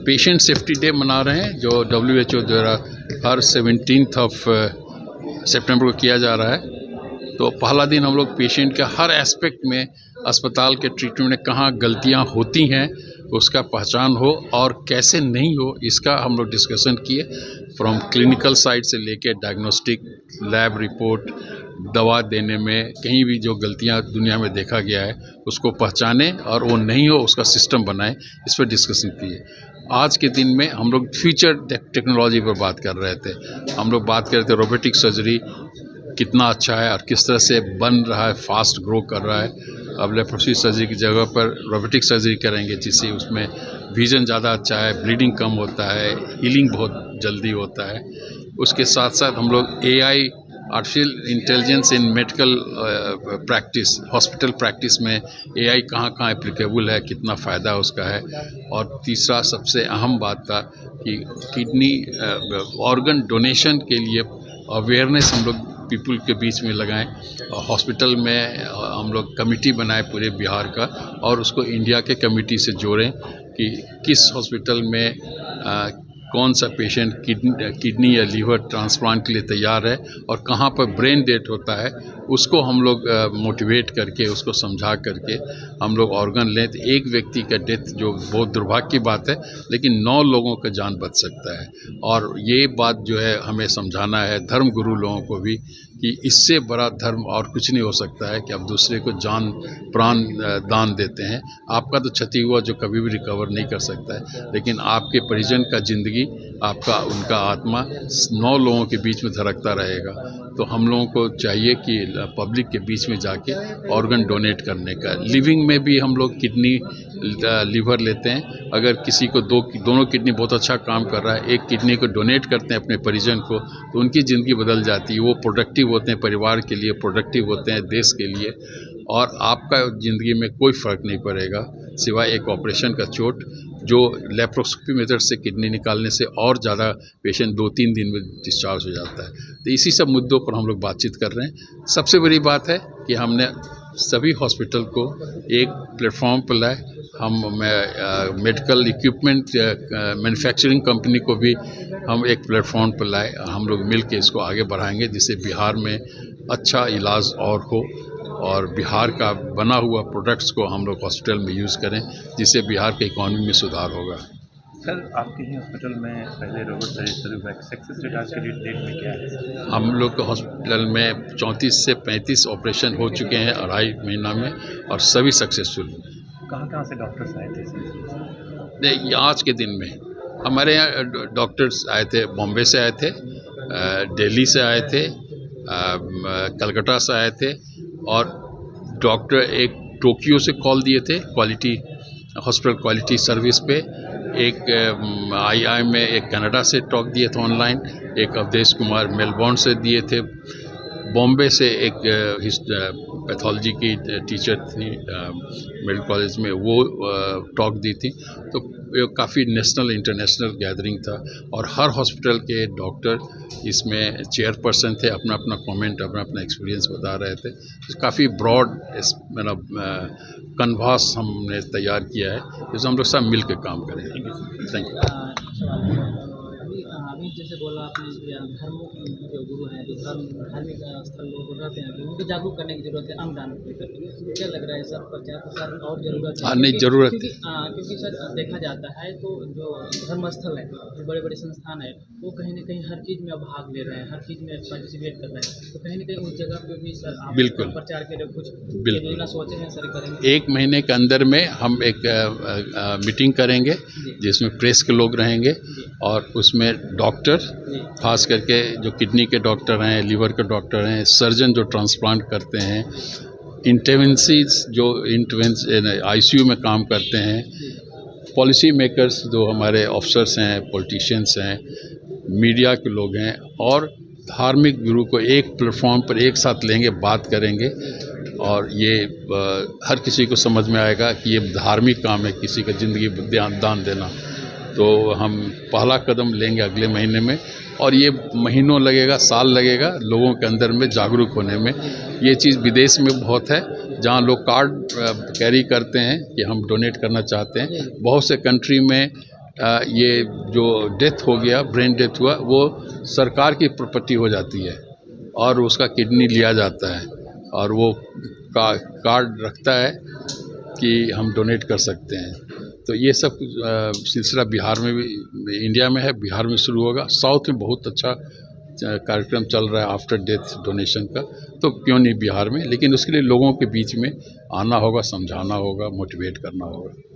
Patient safety day मना रहे हैं जो WHO द्वारा हर 17th ऑफ सितंबर को किया जा रहा है। तो पहला दिन हम लोग पेशेंट के हर एस्पेक्ट में अस्पताल के ट्रीटमेंट में कहाँ गलतियाँ होती हैं उसका पहचान हो और कैसे नहीं हो इसका हम लोग डिस्कशन किए। फ्रॉम क्लिनिकल साइड से लेके डायग्नोस्टिक, लैब रिपोर्ट, दवा देने में कहीं भी जो गलतियां दुनिया में देखा गया है उसको पहचाने और वो नहीं हो उसका सिस्टम बनाए, इस पर डिस्कशन किए। आज के दिन में हम लोग फ्यूचर टेक्नोलॉजी पर बात कर रहे थे। हम लोग बात कर रहे थे रोबोटिक सर्जरी कितना अच्छा है और किस तरह से बन रहा है, फास्ट ग्रो कर रहा है। अब लेप्रोस्कोपिक सर्जरी की जगह पर रोबोटिक सर्जरी करेंगे जिससे उसमें विजन ज़्यादा अच्छा है, ब्लीडिंग कम होता है, हीलिंग बहुत जल्दी होता है। उसके साथ साथ हम लोग AI आर्टिफिशियल इंटेलिजेंस इन मेडिकल प्रैक्टिस, हॉस्पिटल प्रैक्टिस में AI कहाँ कहाँ एप्लीकेबल है, कितना फ़ायदा उसका है। और तीसरा सबसे अहम बात था कि किडनी ऑर्गन डोनेशन के लिए अवेयरनेस हम लोग पीपल के बीच में लगाएं। हॉस्पिटल में हम लोग कमेटी बनाए पूरे बिहार का और उसको इंडिया के कमेटी से जोड़ें कि किस हॉस्पिटल में कौन सा पेशेंट किडनी या लीवर ट्रांसप्लांट के लिए तैयार है और कहाँ पर ब्रेन डेथ होता है उसको हम लोग मोटिवेट करके उसको समझा करके हम लोग ऑर्गन लें। तो एक व्यक्ति का डेथ जो बहुत दुर्भाग्य की बात है, लेकिन 9 लोगों का जान बच सकता है। और ये बात जो है हमें समझाना है धर्म गुरु लोगों को भी कि इससे बड़ा धर्म और कुछ नहीं हो सकता है कि आप दूसरे को जान प्राण दान देते हैं। आपका तो क्षति हुआ जो कभी भी रिकवर नहीं कर सकता है, लेकिन आपके परिजन का ज़िंदगी, आपका उनका आत्मा 9 लोगों के बीच में धड़कता रहेगा। तो हम लोगों को चाहिए कि पब्लिक के बीच में जाके ऑर्गन डोनेट करने का। लिविंग में भी हम लोग किडनी लीवर लेते हैं। अगर किसी को दोनों किडनी बहुत अच्छा काम कर रहा है, एक किडनी को डोनेट करते हैं अपने परिजन को, तो उनकी ज़िंदगी बदल जाती है। वो प्रोडक्टिव होते हैं परिवार के लिए, प्रोडक्टिव होते हैं देश के लिए, और आपका ज़िंदगी में कोई फ़र्क नहीं पड़ेगा सिवाय एक ऑपरेशन का चोट, जो लेप्रोस्कोपी मेथड से किडनी निकालने से और ज़्यादा पेशेंट 2-3 दिन में डिस्चार्ज हो जाता है। तो इसी सब मुद्दों पर हम लोग बातचीत कर रहे हैं। सबसे बड़ी बात है कि हमने सभी हॉस्पिटल को एक प्लेटफॉर्म पर लाए। हम मेडिकल इक्विपमेंट मैन्युफैक्चरिंग कंपनी को भी हम एक प्लेटफॉर्म पर लाए। हम लोग मिल के इसको आगे बढ़ाएंगे जिससे बिहार में अच्छा इलाज और हो और बिहार का बना हुआ प्रोडक्ट्स को हम लोग हॉस्पिटल में यूज़ करें, जिससे बिहार के इकॉनमी में सुधार होगा। सर, आपके ही हॉस्पिटल में पहले रोबोट सर्जरी हुआ, सक्सेस रेट आज के डेट में क्या है? हम लोग के हॉस्पिटल में 34 से 35 ऑपरेशन हो चुके हैं 2.5 महीना में, और सभी सक्सेसफुल। कहाँ से डॉक्टर्स आए थे सर? आज के दिन में हमारे यहाँ डॉक्टर्स आए थे, बॉम्बे से आए थे, दिल्ली से आए थे, कलकत्ता से आए थे, और डॉक्टर एक टोक्यो से कॉल दिए थे क्वालिटी हॉस्पिटल क्वालिटी सर्विस पे। एक II में एक कनाडा से टॉक दिए थे ऑनलाइन, एक अवधेश कुमार मेलबोर्न से दिए थे, बॉम्बे से एक पैथोलॉजी की टीचर थी मेडिकल कॉलेज में, वो टॉक दी थी। तो काफ़ी नेशनल इंटरनेशनल गैदरिंग था, और हर हॉस्पिटल के डॉक्टर इसमें चेयरपर्सन थे, अपना अपना कमेंट, अपना अपना एक्सपीरियंस बता रहे थे। तो काफ़ी ब्रॉड मतलब कन्वास हमने तैयार किया है, जिसमें हम लोग सब मिल के काम करेंगे। Thank you. अभी जैसे बोला आपने धर्म जो गुरु हैं, जो धार्मिक स्थल लोग रहते हैं, उनको जागरूक करने की जरूरत है अंगदान को लेकर। क्या लग रहा है सर, प्रचार प्रसार और जरूरत है? नहीं, ज़रूरत है। क्योंकि सर देखा जाता है तो जो धर्म स्थल है, जो बड़े बड़े संस्थान है, वो कहीं ना कहीं हर चीज़ में भाग ले रहे हैं, हर चीज़ में पार्टिसिपेट कर रहे हैं। तो कहीं ना कहीं उस जगह पे भी सर आप बिल्कुल प्रचार के लिए कुछ योजना सोचे हैं सर? करेंगे 1 महीने के अंदर में हम एक मीटिंग करेंगे जिसमें प्रेस के लोग रहेंगे, और उसमें डॉक्टर, खास करके जो किडनी के डॉक्टर हैं, लीवर के डॉक्टर हैं, सर्जन जो ट्रांसप्लांट करते हैं, इंटरवेंसीज जो ICU में काम करते हैं, पॉलिसी मेकर्स जो हमारे ऑफिसर्स हैं, पॉलिटिशियंस हैं, मीडिया के लोग हैं, और धार्मिक गुरु को एक प्लेटफॉर्म पर एक साथ लेंगे, बात करेंगे, और ये हर किसी को समझ में आएगा कि ये धार्मिक काम है, किसी का ज़िंदगी दान देना। तो हम पहला कदम लेंगे अगले महीने में, और ये महीनों लगेगा, साल लगेगा लोगों के अंदर में जागरूक होने में। ये चीज़ विदेश में बहुत है, जहाँ लोग कार्ड कैरी करते हैं कि हम डोनेट करना चाहते हैं। बहुत से कंट्री में ये जो डेथ हो गया, ब्रेन डेथ हुआ, वो सरकार की प्रॉपर्टी हो जाती है और उसका किडनी लिया जाता है और वो कार्ड रखता है कि हम डोनेट कर सकते हैं। तो ये सब सिलसिला बिहार में भी, इंडिया में है, बिहार में शुरू होगा। साउथ में बहुत अच्छा कार्यक्रम चल रहा है आफ्टर डेथ डोनेशन का, तो क्यों नहीं बिहार में। लेकिन उसके लिए लोगों के बीच में आना होगा, समझाना होगा, मोटिवेट करना होगा।